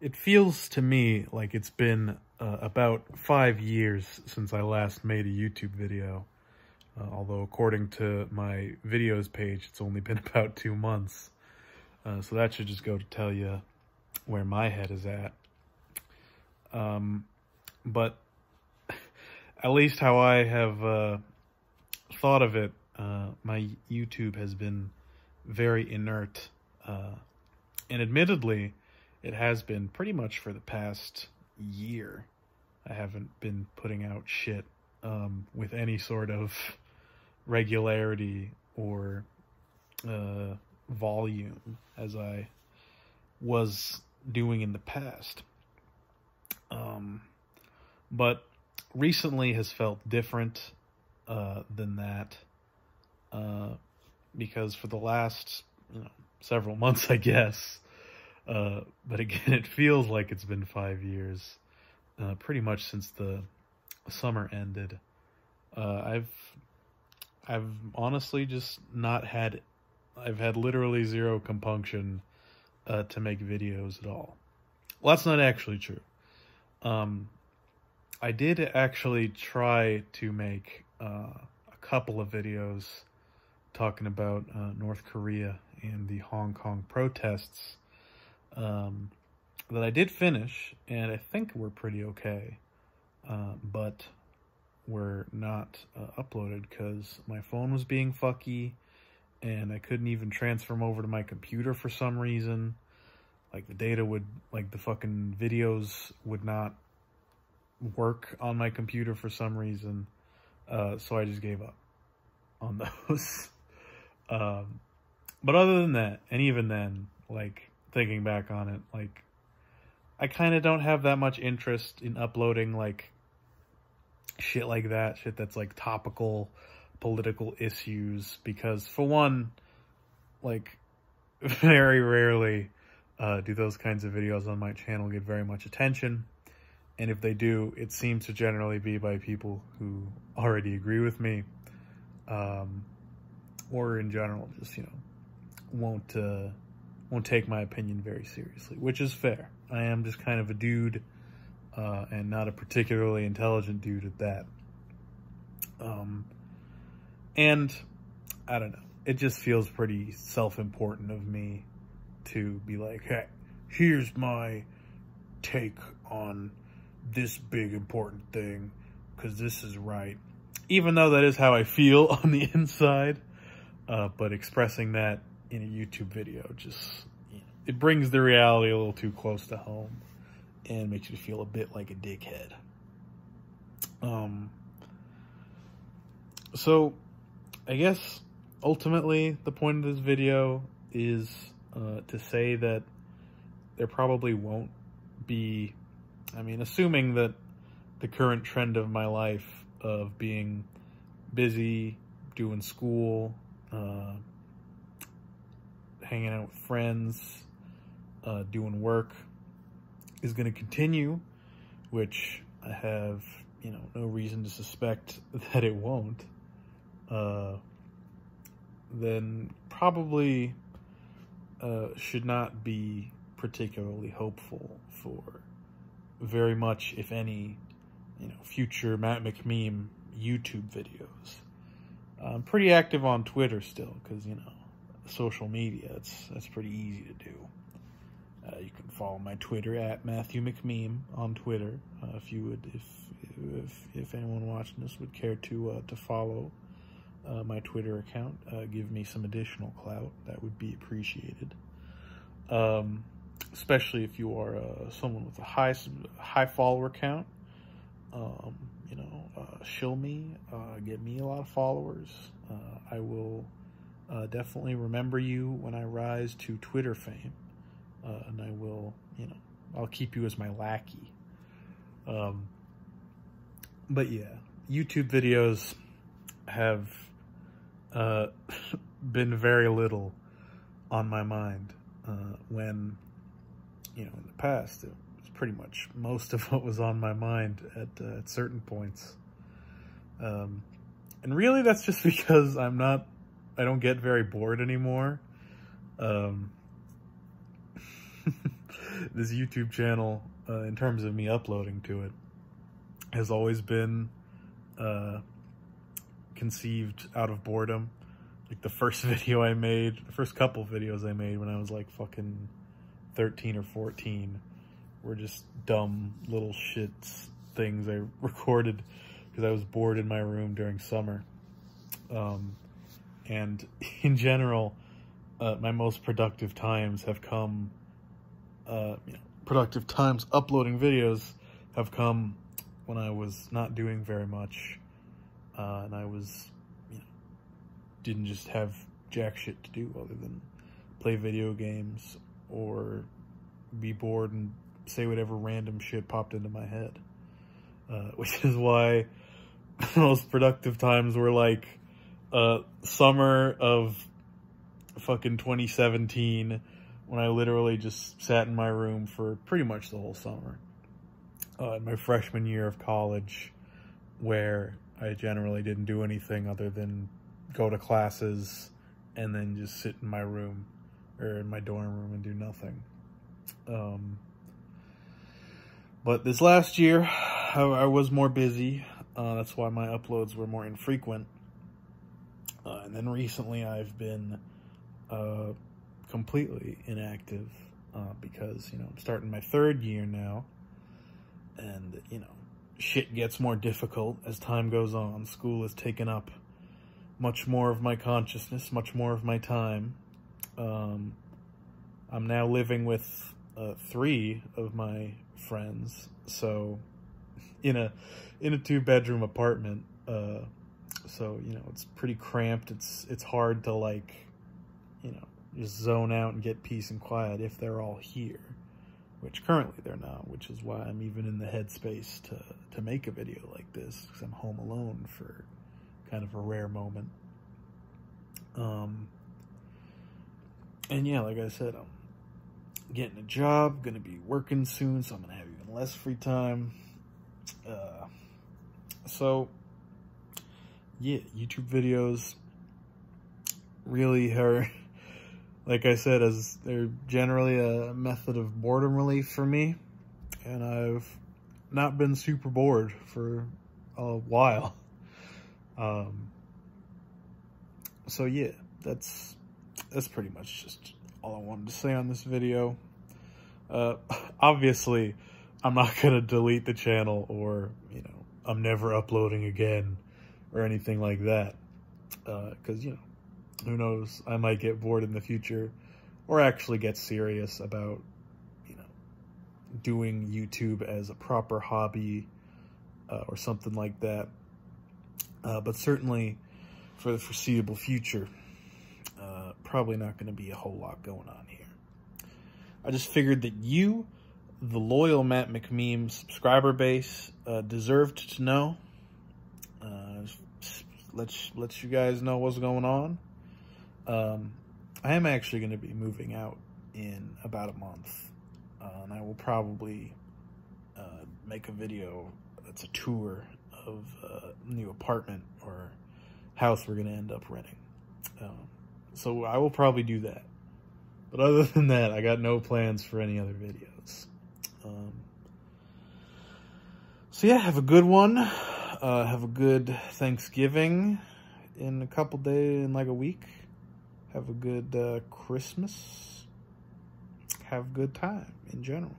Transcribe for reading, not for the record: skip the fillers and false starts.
It feels to me like it's been about 5 years since I last made a YouTube video. Although according to my videos page, it's only been about 2 months. So that should just go to tell you where my head is at. But at least how I have thought of it, my YouTube has been very inert. And admittedly, it has been pretty much for the past year. I haven't been putting out shit with any sort of regularity or volume as I was doing in the past. But recently has felt different than that because for the last several months, I guess, but again, it feels like it's been 5 years, pretty much since the summer ended. I've honestly just not had, I've had literally zero compunction to make videos at all. Well, that's not actually true. I did actually try to make a couple of videos talking about North Korea and the Hong Kong protests that I did finish, and I think were pretty okay, but were not uploaded because my phone was being fucky, and I couldn't even transfer them over to my computer for some reason. Like, the data would, like, the fucking videos would not work on my computer for some reason, so I just gave up on those. But other than that, and even then, like, thinking back on it, like, I kind of don't have that much interest in uploading, like, shit like that, shit that's, like, topical political issues, because, for one, like, very rarely do those kinds of videos on my channel get very much attention, and if they do, it seems to generally be by people who already agree with me, or in general, just, won't take my opinion very seriously, which is fair. I am just kind of a dude, and not a particularly intelligent dude at that. And I don't know, it just feels pretty self-important of me to be like, hey, here's my take on this big important thing, because this is right. Even though that is how I feel on the inside, but expressing that in a YouTube video just, it brings the reality a little too close to home and makes you feel a bit like a dickhead. So I guess ultimately the point of this video is to say that there probably won't be, assuming that the current trend of my life of being busy, doing school, hanging out with friends, doing work is going to continue, which I have, no reason to suspect that it won't, then probably should not be particularly hopeful for very much, if any, future Matt McMeme YouTube videos. I'm pretty active on Twitter still, because, social media, that's pretty easy to do. You can follow my Twitter at Matthew McMeme on Twitter, if you would, if anyone watching this would care to follow my Twitter account, give me some additional clout, that would be appreciated. Especially if you are someone with a high follower count, shill me, get me a lot of followers. I will definitely remember you when I rise to Twitter fame, and I will, I'll keep you as my lackey. But yeah, YouTube videos have been very little on my mind, when, in the past, it was pretty much most of what was on my mind at certain points. And really that's just because I don't get very bored anymore. this YouTube channel, in terms of me uploading to it, has always been conceived out of boredom. Like the first video I made, the first couple videos I made when I was like fucking 13 or 14 were just dumb little shits things I recorded because I was bored in my room during summer. And in general, my most productive times have come, productive times uploading videos have come when I was not doing very much, and I was, didn't just have jack shit to do other than play video games or be bored and say whatever random shit popped into my head. Which is why most productive times were like summer of fucking 2017, when I literally just sat in my room for pretty much the whole summer. In my freshman year of college, where I generally didn't do anything other than go to classes and then just sit in my room or in my dorm room and do nothing. But this last year, I was more busy. That's why my uploads were more infrequent. And then recently I've been completely inactive because, I'm starting my third year now. And, shit gets more difficult as time goes on. School has taken up much more of my consciousness, much more of my time. I'm now living with 3 of my friends, so in a 2-bedroom apartment, so it's pretty cramped. It's hard to like just zone out and get peace and quiet if they're all here, which currently they're not, which is why I'm even in the headspace to make a video like this, because I'm home alone for kind of a rare moment. And yeah, like I said, I'm getting a job, gonna be working soon, so I'm gonna have even less free time. So yeah, YouTube videos really are, like I said, they're generally a method of boredom relief for me, and I've not been super bored for a while. So yeah, that's pretty much just all I wanted to say on this video. Obviously, I'm not gonna delete the channel, or I'm never uploading again or anything like that, because who knows, I might get bored in the future or actually get serious about doing YouTube as a proper hobby or something like that. But certainly for the foreseeable future, probably not going to be a whole lot going on here. I just figured that you, the loyal Matt McMeme subscriber base, deserved to know. Let you guys know what's going on. I am actually going to be moving out in about a month, and I will probably make a video that's a tour of a new apartment or house we're going to end up renting. So I will probably do that. But other than that, I got no plans for any other videos. So yeah, have a good one. Have a good Thanksgiving in a couple days, in like a week. Have a good Christmas. Have a good time in general.